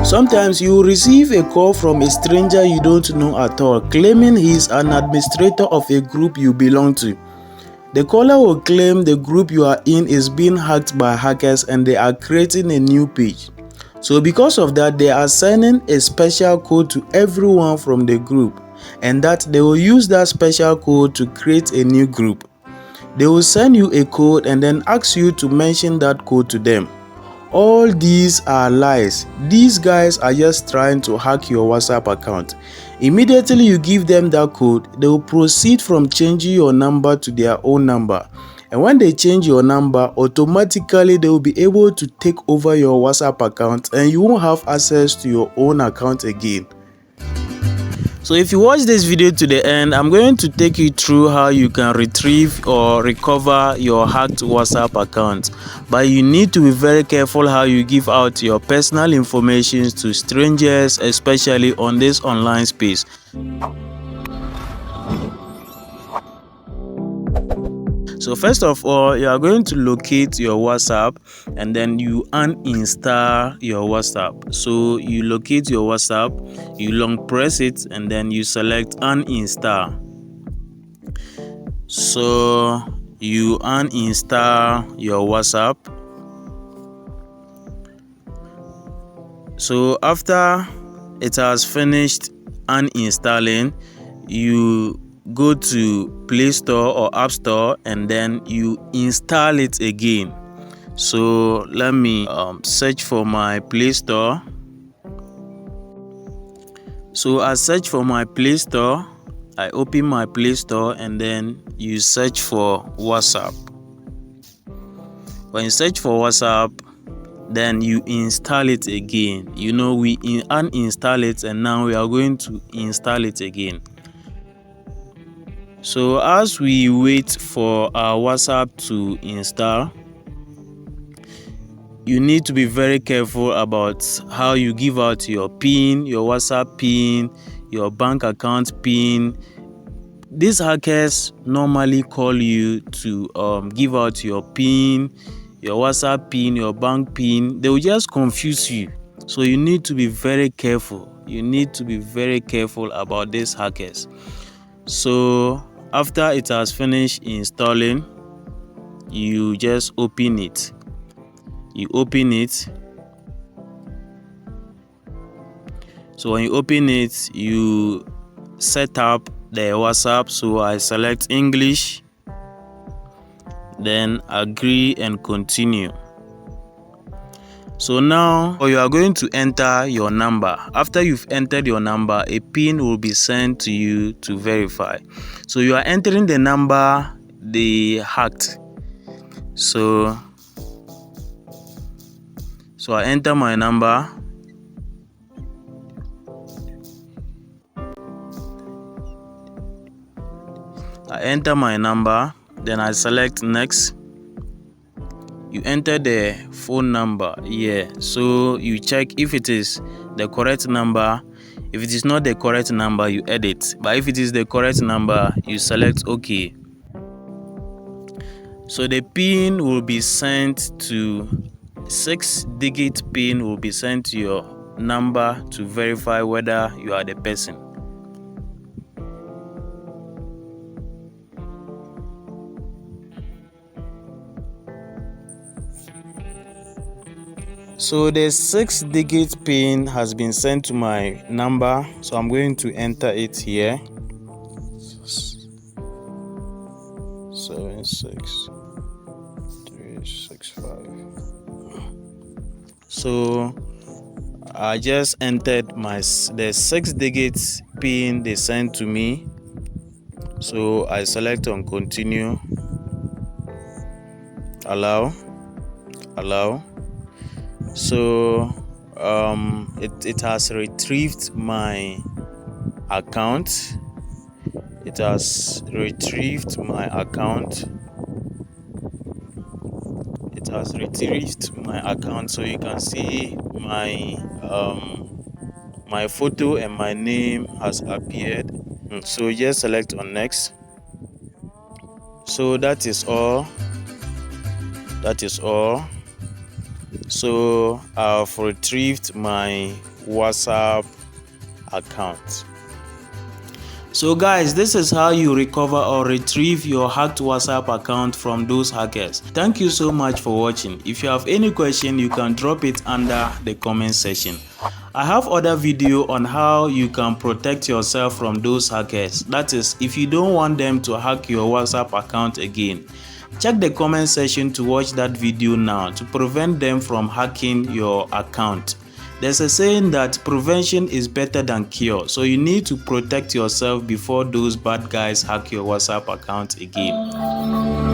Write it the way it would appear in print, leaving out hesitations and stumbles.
Sometimes you will receive a call from a stranger you don't know at all, claiming he is an administrator of a group you belong to. The caller will claim the group you are in is being hacked by hackers and they are creating a new page. So because of that, they are sending a special code to everyone from the group, and that they will use that special code to create a new group. They will send you a code and then ask you to mention that code to them. All these are lies. These guys are just trying to hack your WhatsApp account. Immediately you give them that code, they will proceed from changing your number to their own number. And when they change your number, automatically they will be able to take over your WhatsApp account and you won't have access to your own account again. So if you watch this video to the end, I'm going to take you through how you can retrieve or recover your hacked WhatsApp account. But you need to be very careful how you give out your personal information to strangers, especially on this online space. So first of all, you are going to locate your WhatsApp and then you uninstall your WhatsApp. So you locate your WhatsApp, you long press it and then you select uninstall. So you uninstall your WhatsApp. So after it has finished uninstalling, you go to Play Store or App Store and then you install it again. So let me search for my Play Store. So I search for my Play Store. I open my Play Store and then you search for WhatsApp. When you search for WhatsApp, then you install it again. You know, we uninstall it and now we are going to install it again. So as we wait for our WhatsApp to install, you need to be very careful about how you give out your PIN, your WhatsApp PIN, your bank account PIN. These hackers normally call you to give out your PIN, your WhatsApp PIN, your bank PIN. They will just confuse you. So you need to be very careful. You need to be very careful about these hackers. So after it has finished installing, you just open it. You open it. So when you open it, you set up the WhatsApp. So I select English, then agree and continue. So now you are going to enter your number. After you've entered your number, a PIN will be sent to you to verify. So you are entering the number they hacked. So I enter my number. I enter my number, then I select next. You enter the phone number here. So you check if it is the correct number. If it is not the correct number, you edit. But if it is the correct number, you select OK. So the PIN will be sent to 6-digit PIN will be sent to your number to verify whether you are the person. So the 6-digit PIN has been sent to my number. So I'm going to enter it here. 76365. So I just entered the 6-digit PIN they sent to me. So I select on continue, allow. So it has retrieved my account. It has retrieved my account. It has retrieved my account. So you can see my my photo and my name has appeared. So just select on next. So that is all. So I've retrieved my WhatsApp account. So guys, this is how you recover or retrieve your hacked WhatsApp account from those hackers. Thank you so much for watching. If you have any question, you can drop it under the comment section. I have other video on how you can protect yourself from those hackers. That is, if you don't want them to hack your WhatsApp account again. Check the comment section to watch that video now to prevent them from hacking your account. There's a saying that prevention is better than cure, so you need to protect yourself before those bad guys hack your WhatsApp account again.